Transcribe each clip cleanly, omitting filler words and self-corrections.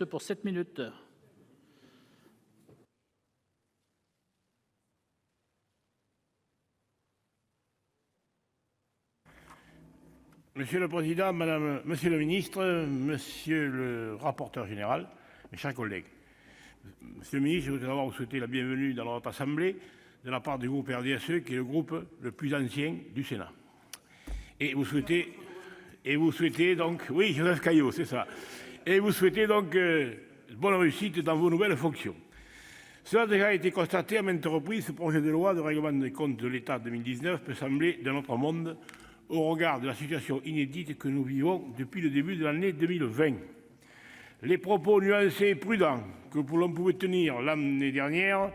Pour 7 minutes. Monsieur le Président, Monsieur le Ministre, Monsieur le Rapporteur général, mes chers collègues. Monsieur le Ministre, je voudrais d'abord vous souhaiter la bienvenue dans notre Assemblée de la part du groupe RDSE, qui est le groupe le plus ancien du Sénat. Et vous souhaitez donc... Oui, Joseph Caillot, c'est ça. Et vous souhaitez donc bonne réussite dans vos nouvelles fonctions. Cela a déjà été constaté à maintes reprises, ce projet de loi de règlement des comptes de l'État 2019 peut sembler d'un autre monde au regard de la situation inédite que nous vivons depuis le début de l'année 2020. Les propos nuancés et prudents que l'on pouvait tenir l'année dernière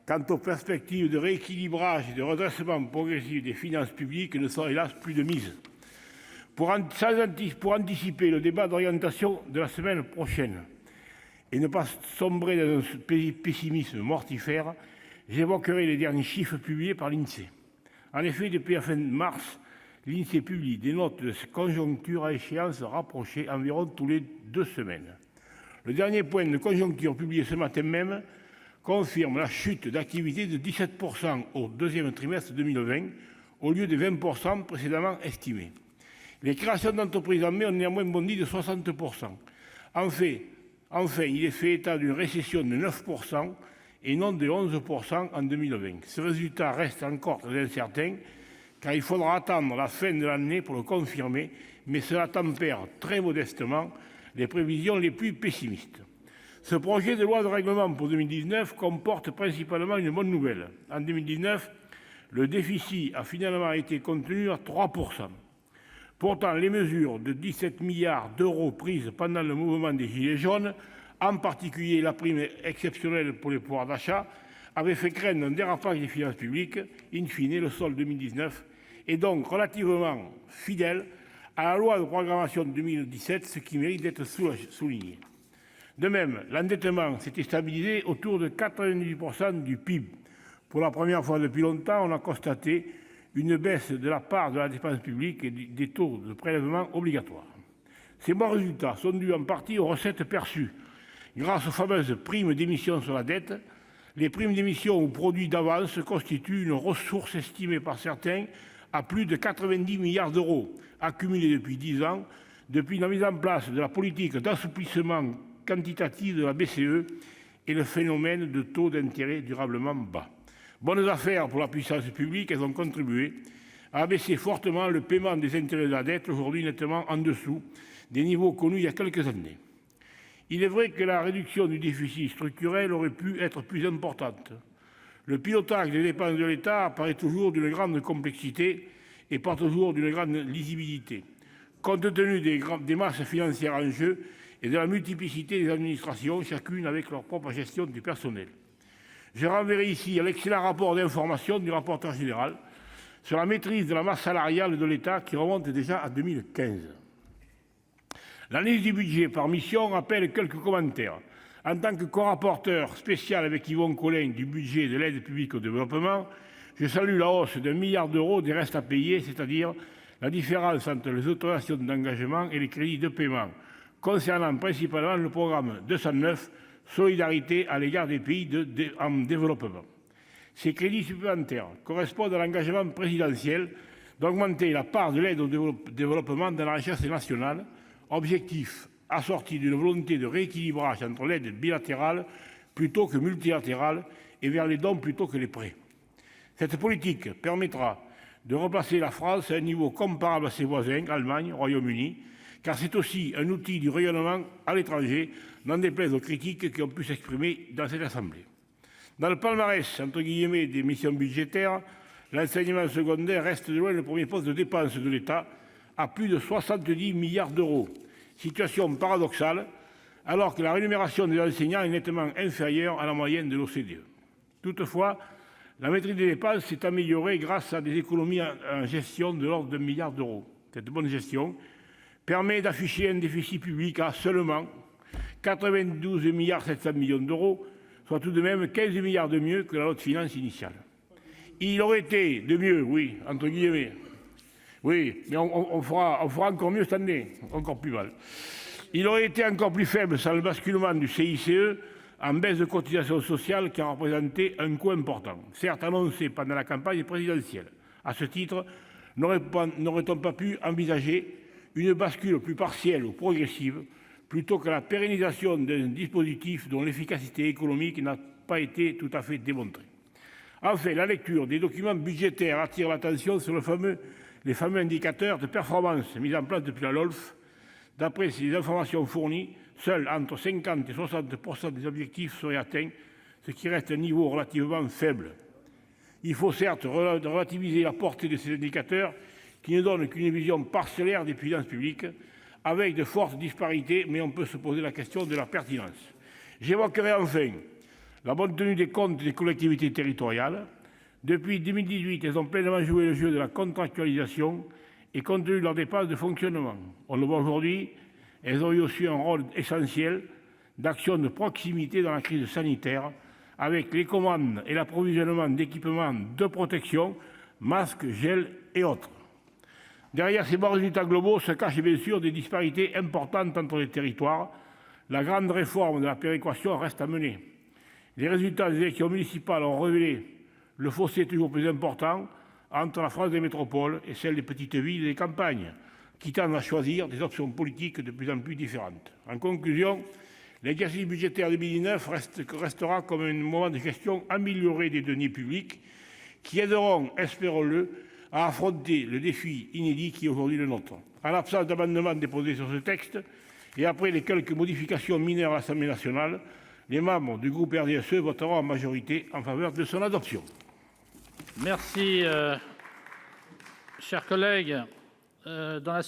quant aux perspectives de rééquilibrage et de redressement progressif des finances publiques ne sont hélas plus de mise. Pour anticiper le débat d'orientation de la semaine prochaine et ne pas sombrer dans un pessimisme mortifère, j'évoquerai les derniers chiffres publiés par l'INSEE. En effet, depuis la fin mars, l'INSEE publie des notes de conjoncture à échéance rapprochée environ tous les 2 semaines. Le dernier point de conjoncture publié ce matin même confirme la chute d'activité de 17% au deuxième trimestre 2020, au lieu de 20% précédemment estimés. Les créations d'entreprises en mai ont néanmoins bondi de 60%. Enfin, il est fait état d'une récession de 9% et non de 11% en 2020. Ce résultat reste encore très incertain, car il faudra attendre la fin de l'année pour le confirmer, mais cela tempère très modestement les prévisions les plus pessimistes. Ce projet de loi de règlement pour 2019 comporte principalement une bonne nouvelle. En 2019, le déficit a finalement été contenu à 3%. Pourtant, les mesures de 17 milliards d'euros prises pendant le mouvement des Gilets jaunes, en particulier la prime exceptionnelle pour les pouvoirs d'achat, avaient fait craindre un dérapage des finances publiques. In fine, le solde 2019 est donc relativement fidèle à la loi de programmation 2017, ce qui mérite d'être souligné. De même, l'endettement s'était stabilisé autour de 98% du PIB. Pour la première fois depuis longtemps, on a constaté une baisse de la part de la dépense publique et des taux de prélèvement obligatoires. Ces bons résultats sont dus en partie aux recettes perçues grâce aux fameuses primes d'émission sur la dette. Les primes d'émission ou produits d'avance constituent une ressource estimée par certains à plus de 90 milliards d'euros, accumulés depuis 10 ans, depuis la mise en place de la politique d'assouplissement quantitatif de la BCE et le phénomène de taux d'intérêt durablement bas. Bonnes affaires pour la puissance publique, elles ont contribué à abaisser fortement le paiement des intérêts de la dette, aujourd'hui nettement en dessous des niveaux connus il y a quelques années. Il est vrai que la réduction du déficit structurel aurait pu être plus importante. Le pilotage des dépenses de l'État apparaît toujours d'une grande complexité et pas toujours d'une grande lisibilité, compte tenu des masses financières en jeu et de la multiplicité des administrations, chacune avec leur propre gestion du personnel. Je renverrai ici à l'excellent rapport d'information du rapporteur général sur la maîtrise de la masse salariale de l'État qui remonte déjà à 2015. L'analyse du budget par mission appelle quelques commentaires. En tant que co-rapporteur spécial avec Yvon Collin du budget de l'aide publique au développement, je salue la hausse d'1 milliard d'euros des restes à payer, c'est-à-dire la différence entre les autorisations d'engagement et les crédits de paiement, concernant principalement le programme 209, Solidarité à l'égard des pays en développement. Ces crédits supplémentaires correspondent à l'engagement présidentiel d'augmenter la part de l'aide au développement dans la richesse nationale, objectif assorti d'une volonté de rééquilibrage entre l'aide bilatérale plutôt que multilatérale et vers les dons plutôt que les prêts. Cette politique permettra de replacer la France à un niveau comparable à ses voisins, Allemagne, Royaume-Uni, car c'est aussi un outil du rayonnement à l'étranger, n'en déplaise aux critiques qui ont pu s'exprimer dans cette Assemblée. Dans le palmarès, entre guillemets, des missions budgétaires, l'enseignement secondaire reste de loin le premier poste de dépenses de l'État, à plus de 70 milliards d'euros. Situation paradoxale, alors que la rémunération des enseignants est nettement inférieure à la moyenne de l'OCDE. Toutefois, la maîtrise des dépenses s'est améliorée grâce à des économies en gestion de l'ordre d'1 milliard d'euros. Cette bonne gestion permet d'afficher un déficit public à seulement 92,7 milliards d'euros, soit tout de même 15 milliards de mieux que la loi de finances initiale. Il aurait été de mieux, oui, entre guillemets. Oui, mais on fera encore mieux cette année, encore plus mal. Il aurait été encore plus faible sans le basculement du CICE en baisse de cotisations sociales qui a représenté un coût important, certes annoncé pendant la campagne présidentielle. À ce titre, n'aurait-on pas pu envisager une bascule plus partielle ou progressive plutôt que la pérennisation d'un dispositif dont l'efficacité économique n'a pas été tout à fait démontrée? Enfin, la lecture des documents budgétaires attire l'attention sur les fameux indicateurs de performance mis en place depuis la LOLF. D'après ces informations fournies, seuls entre 50 et 60% des objectifs seraient atteints, ce qui reste un niveau relativement faible. Il faut certes relativiser la portée de ces indicateurs qui ne donnent qu'une vision parcellaire des finances publiques, avec de fortes disparités, mais on peut se poser la question de leur pertinence. J'évoquerai enfin la bonne tenue des comptes des collectivités territoriales. Depuis 2018, elles ont pleinement joué le jeu de la contractualisation et contenu leurs dépenses de fonctionnement. On le voit aujourd'hui, elles ont eu aussi un rôle essentiel d'action de proximité dans la crise sanitaire, avec les commandes et l'approvisionnement d'équipements de protection, masques, gel et autres. Derrière ces bons résultats globaux se cachent bien sûr des disparités importantes entre les territoires. La grande réforme de la péréquation reste à mener. Les résultats des élections municipales ont révélé le fossé toujours plus important entre la France des métropoles et celle des petites villes et des campagnes, qui tendent à choisir des options politiques de plus en plus différentes. En conclusion, l'exercice budgétaire 2019 restera comme un moment de gestion améliorée des deniers publics qui aideront, espérons-le, à affronter le défi inédit qui est aujourd'hui le nôtre. En l'absence d'amendements déposés sur ce texte et après les quelques modifications mineures à l'Assemblée nationale, les membres du groupe RDSE voteront en majorité en faveur de son adoption. Merci, chers collègues. Dans la